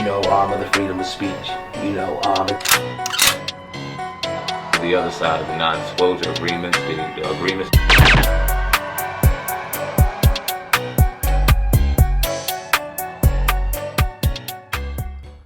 of the freedom of speech. The other side of the non-disclosure agreements, the agreements.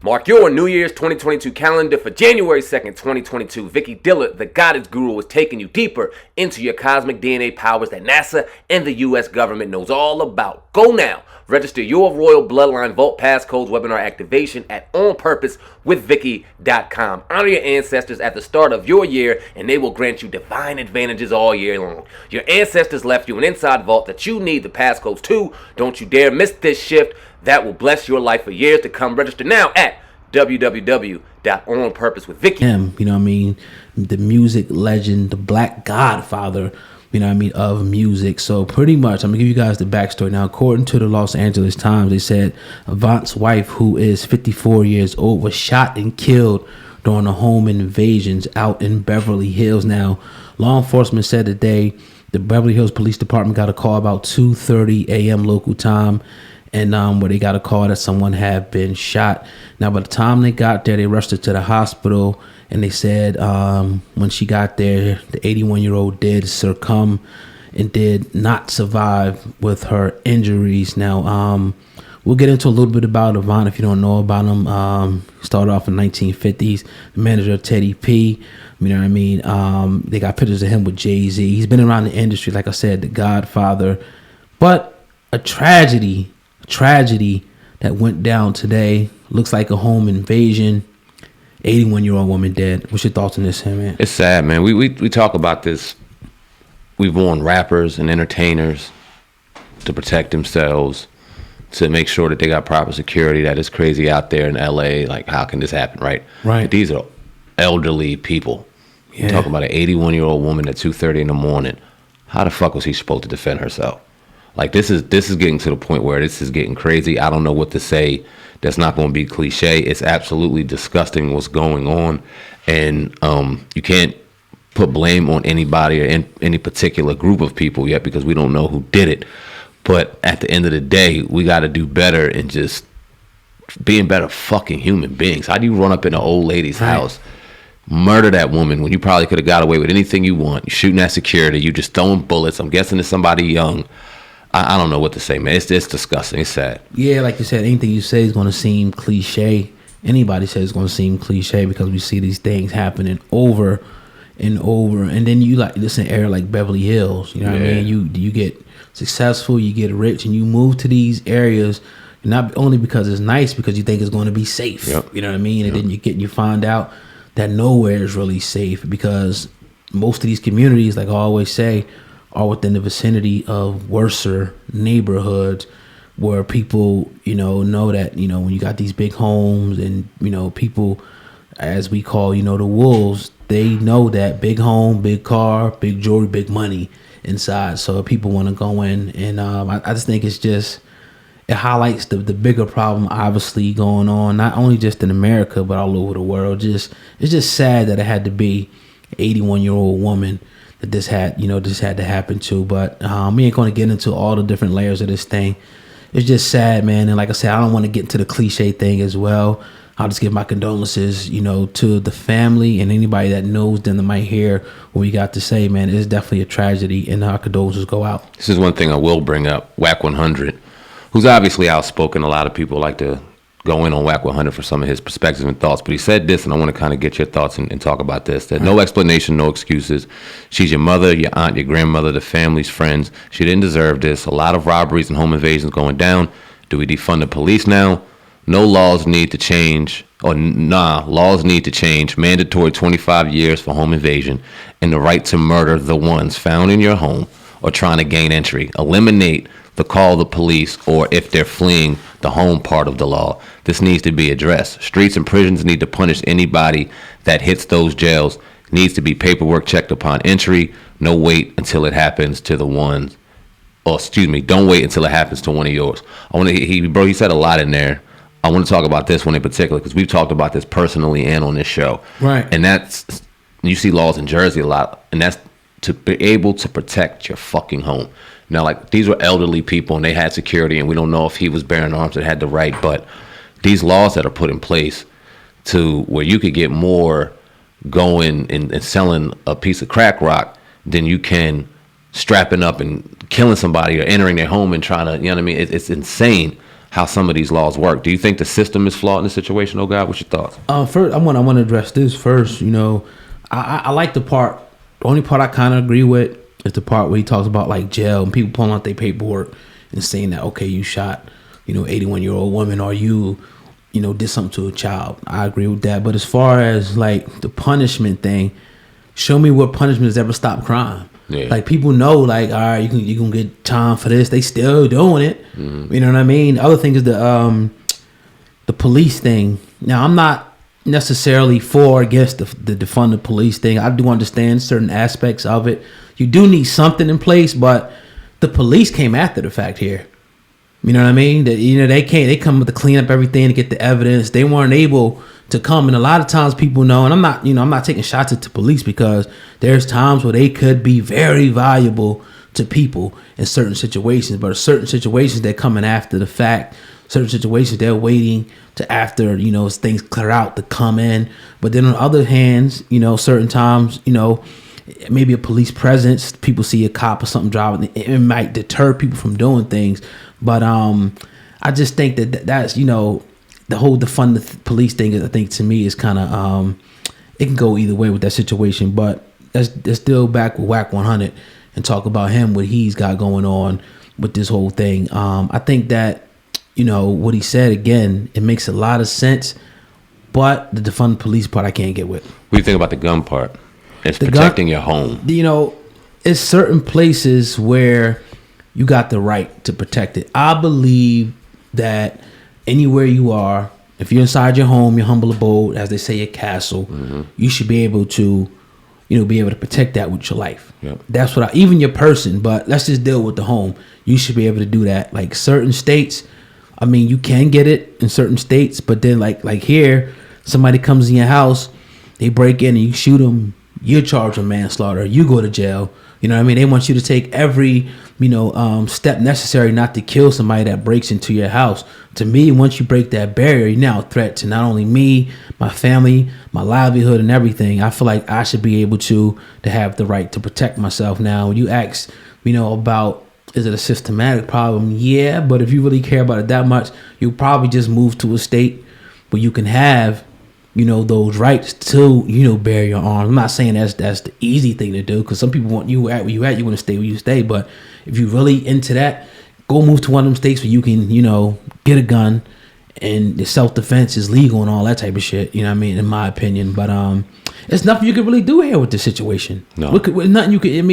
Mark your New Year's 2022 calendar for January 2nd, 2022. Vicky Dillard, the Goddess Guru, is taking you deeper into your cosmic DNA powers that NASA and the U.S. government knows all about. Go now. Register your Royal Bloodline Vault Passcodes webinar activation at onpurposewithvicky.com. Honor your ancestors at the start of your year, and they will grant you divine advantages all year long. Your ancestors left you an inside vault that you need the passcodes to. Don't you dare miss this shift. That will bless your life for years to come. Register now at www.onpurposewithvicky. The music legend, the Black Godfather, of music. So pretty much, I'm gonna give you guys the backstory. Now, according to the Los Angeles Times, they said Avant's wife, who is 54 years old, was shot and killed during a home invasions out in Beverly Hills. Now, law enforcement said today the Beverly Hills Police Department got a call about 2:30 a.m. local time, and where they got a call that someone had been shot. Now, by the time they got there, they rushed her to the hospital, and they said when she got there, the 81-year-old did succumb and did not survive with her injuries. Now, we'll get into a little bit about Avant if you don't know about him. Started off in the 1950s, the manager of Teddy P. They got pictures of him with Jay-Z. He's been around the industry, like I said, the Godfather. But a tragedy that went down today. Looks like a home invasion. 81-year-old woman dead. What's your thoughts on this, man? It's sad, man. We talk about this. We've warned rappers and entertainers to protect themselves, to make sure that they got proper security. That is crazy out there in LA. Like, how can this happen, right? Right. But these are elderly people. Yeah. You're talking about an 81-year-old woman at 2:30 in the morning. How the fuck was he supposed to defend herself? Like, this is getting to the point where this is getting crazy. I don't know what to say that's not going to be cliche. It's absolutely disgusting what's going on. And you can't put blame on anybody or any particular group of people yet, because we don't know who did it. But at the end of the day, we got to do better and just being better fucking human beings. How do you run up in an old lady's house, murder that woman when you probably could have got away with anything you want? You're shooting at security. You just throwing bullets. I'm guessing it's somebody young. I don't know what to say, man. It's disgusting. It's sad. Yeah, like you said, anything you say is going to seem cliche. Anybody says it's going to seem cliche because we see these things happening over and over. And then you this in an area like Beverly Hills. What I mean? You get successful, you get rich, and you move to these areas not only because it's nice, because you think it's going to be safe. Yep. You know what I mean? And then you find out that nowhere is really safe, because most of these communities, like I always say, are within the vicinity of worser neighborhoods where people, know that, when you got these big homes and, people, as we call, the wolves, they know that big home, big car, big jewelry, big money inside. So people want to go in, and I just think it highlights the bigger problem obviously going on, not only just in America, but all over the world. It's just sad that it had to be an 81-year-old woman that this had to happen to. But we ain't going to get into all the different layers of this thing. It's just sad, man. And like I said, I don't want to get into the cliche thing as well. I'll just give my condolences, to the family and anybody that knows them that might hear what we got to say, man. It's definitely a tragedy, and our condolences go out. This is one thing I will bring up. Wack 100, who's obviously outspoken. A lot of people like to go in on Wack 100 for some of his perspectives and thoughts, but he said this, and I want to kind of get your thoughts and talk about this, that no explanation, no excuses. She's your mother, your aunt, your grandmother, the family's friends. She didn't deserve this. A lot of robberies and home invasions going down. Do we defund the police now? No, laws need to change. Laws need to change. Mandatory 25 years for home invasion and the right to murder the ones found in your home or trying to gain entry. Eliminate the call the police, or if they're fleeing, the home part of the law. This needs to be addressed. Streets and prisons need to punish anybody that hits those jails. Needs to be paperwork checked upon entry. No wait until it happens to the ones. Don't wait until it happens to one of yours. He said a lot in there. I want to talk about this one in particular because we've talked about this personally and on this show. Right. And you see laws in Jersey a lot, and that's to be able to protect your fucking home. Now, like, these were elderly people and they had security, and we don't know if he was bearing arms that had the right, but these laws that are put in place to where you could get more going and selling a piece of crack rock than you can strapping up and killing somebody or entering their home and trying to, you know what I mean? It's insane how some of these laws work. Do you think the system is flawed in this situation, oh God? What's your thoughts? First, I want to address this first. You know, I like the only part I kind of agree with is the part where he talks about like jail and people pulling out their paperwork and saying that, okay, you shot, 81-year-old woman, or you did something to a child. I agree with that. But as far as like the punishment thing, show me what punishment has ever stopped crime. Yeah. Like people know, like, all right, you can get time for this. They still doing it. Mm-hmm. You know what I mean? The other thing is the police thing. Now, I'm not necessarily for or against the defund the police thing. I do understand certain aspects of it. You do need something in place, but the police came after the fact here. You know what I mean? That they come to clean up everything to get the evidence. They weren't able to come, and a lot of times people know, and I'm not taking shots at the police, because there's times where they could be very valuable to people in certain situations, but certain situations they're coming after the fact. Certain situations they're waiting to after as things clear out to come in. But then on other hands, certain times, maybe a police presence, people see a cop or something driving, it might deter people from doing things. But I just think that's the whole defund the police thing, I think, to me is kind of it can go either way with that situation. But let's still back with Wack 100 and talk about him, what he's got going on with this whole thing. I think that what he said, again, it makes a lot of sense, but the defund the police part I can't get with. What do you think about the gun part? It's protecting your home. It's certain places where you got the right to protect it. I believe that anywhere you are, if you're inside your home, your humble abode, as they say, your castle, mm-hmm. you should be able to, be able to protect that with your life. Yep. That's what even your person, but let's just deal with the home. You should be able to do that. Like certain states, I mean, you can get it in certain states, but then like here, somebody comes in your house, they break in and you shoot them, you're charged with manslaughter, you go to jail. You know what I mean? They want you to take every, step necessary not to kill somebody that breaks into your house. To me, once you break that barrier, you're now a threat to not only me, my family, my livelihood, and everything. I feel like I should be able to have the right to protect myself. Now, when you ask, about, is it a systematic problem? Yeah, but if you really care about it that much, you'll probably just move to a state where you can have those rights to, bear your arms. I'm not saying that's the easy thing to do, because some people want you at where you at, you want to stay where you stay. But if you're really into that, go move to one of them states where you can, get a gun and the self-defense is legal and all that type of shit. You know what I mean? In my opinion. But there's nothing you can really do here with this situation. No. Nothing you could,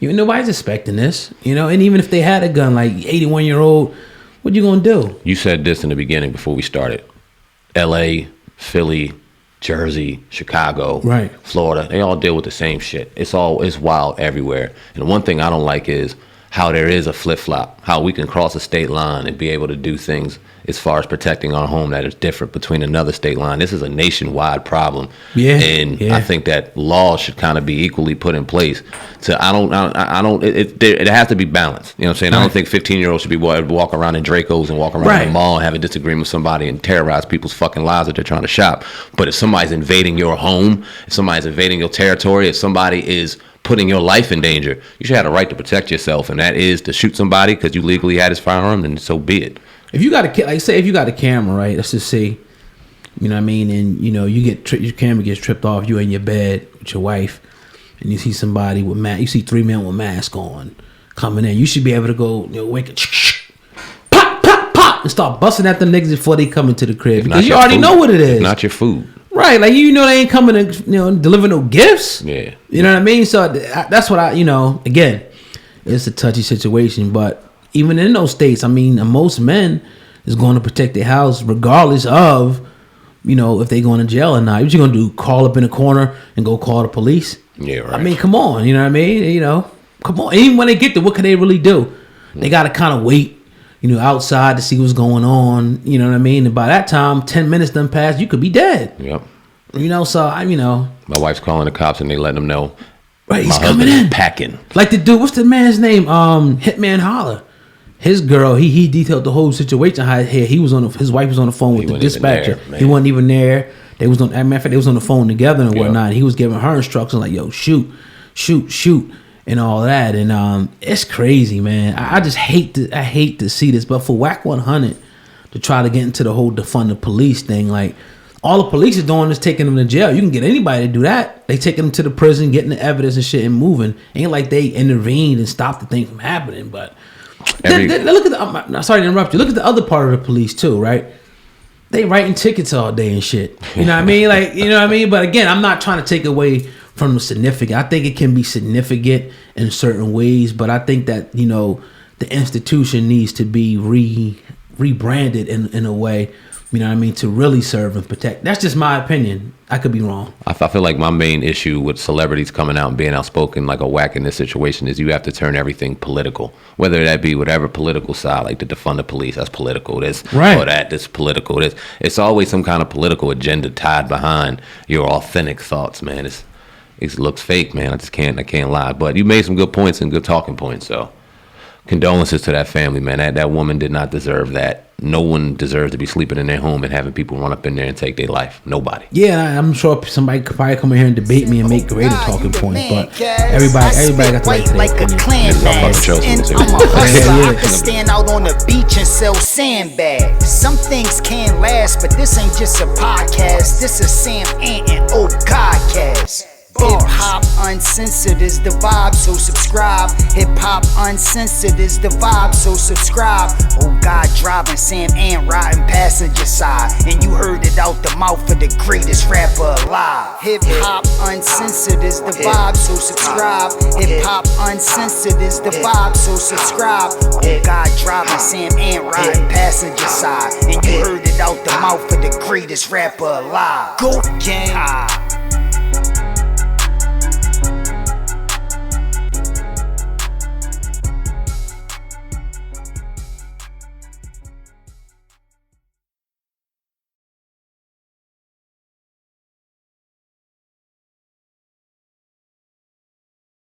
nobody's expecting this, and even if they had a gun, like 81-year-old, what you going to do? You said this in the beginning before we started. L.A., Philly, Jersey, Chicago, right, Florida, they all deal with the same shit. It's wild everywhere. And the one thing I don't like is how there is a flip-flop, how we can cross a state line and be able to do things as far as protecting our home that is different between another state line. This is a nationwide problem. Yeah. And I think that laws should kind of be equally put in place. It has to be balanced. You know what I'm saying? Right. I don't think 15-year-olds should be walk around in Dracos and walk around the mall and have a disagreement with somebody and terrorize people's fucking lives that they're trying to shop. But if somebody's invading your home, if somebody's invading your territory, if somebody is putting your life in danger, you should have a right to protect yourself, and that is to shoot somebody because you legally had his firearm, then so be it. If you got if you got a camera, right? Let's just say, you know what I mean, and you get your camera gets tripped off, you're in your bed with your wife, and you see somebody with you see 3 men with masks on coming in. You should be able to go, wake up, pop, pop, pop, and start busting at them niggas before they come into the crib, because you already know what it is. It's not your food. Right, like they ain't coming to deliver no gifts. Yeah, you know what I mean. So that's what again, it's a touchy situation. But even in those states, I mean, most men is going to protect their house regardless of if they going to jail or not. What you gonna do? Call up in a corner and go call the police? Yeah, right. I mean, come on, you know what I mean? Come on. Even when they get there, what can they really do? They got to kind of wait. Outside to see what's going on, you know what I mean? And by that time, 10 minutes done passed, you could be dead. Yep. So my wife's calling the cops and they letting them know. Right, he's coming in. Packing. Like the dude, what's the man's name? Hitman Holler. His girl, he detailed the whole situation. How he was his wife was on the phone with the dispatcher. He wasn't even there. They was on. As a matter of fact, they was on the phone together and whatnot. He was giving her instructions like, "Yo, shoot, and all that." And it's crazy, man. I just hate to see this. But for Wack 100 to try to get into the whole defund the police thing, like all the police is doing is taking them to jail. You can get anybody to do that. They taking them to the prison, getting the evidence and shit, and moving. Ain't like they intervened and stopped the thing from happening, but. Look at the. Sorry to interrupt you. Look at the other part of the police too, right? They writing tickets all day and shit. You know what I mean? Like, you know what I mean? But again, I'm not trying to take away from the significant. I think it can be significant in certain ways, but I think that the institution needs to be rebranded in a way. You know what I mean? To really serve and protect. That's just my opinion. I could be wrong. I feel like my main issue with celebrities coming out and being outspoken like a Wack in this situation is you have to turn everything political. Whether that be whatever political side, like to defund the police, that's political. This or that's political. It's always some kind of political agenda tied behind your authentic thoughts, man. It looks fake, man. I can't lie. But you made some good points and good talking points, so condolences to that family, man. That woman did not deserve that. No one deserves to be sleeping in their home and having people run up in there and take their life. Nobody. Yeah, I'm sure somebody could probably come in here and debate me and make greater talking points, but everybody got the right to like a clan mask. And I'm a hustler. I can stand out on the beach and sell sandbags. Some things can't last, but this ain't just a podcast. This is Sam Ant and Oh Godcast. Hip Hop Uncensored is the vibe, so subscribe. Hip Hop Uncensored is the vibe, so subscribe. Oh God, driving Sam Ant riding passenger side, and you heard it out the mouth of the greatest rapper alive. Hip Hop Uncensored is the vibe, so subscribe. Hip Hop Uncensored is the vibe, so subscribe. Oh God, driving Sam Ant riding passenger side, and you heard it out the mouth of the greatest rapper alive. Go gang.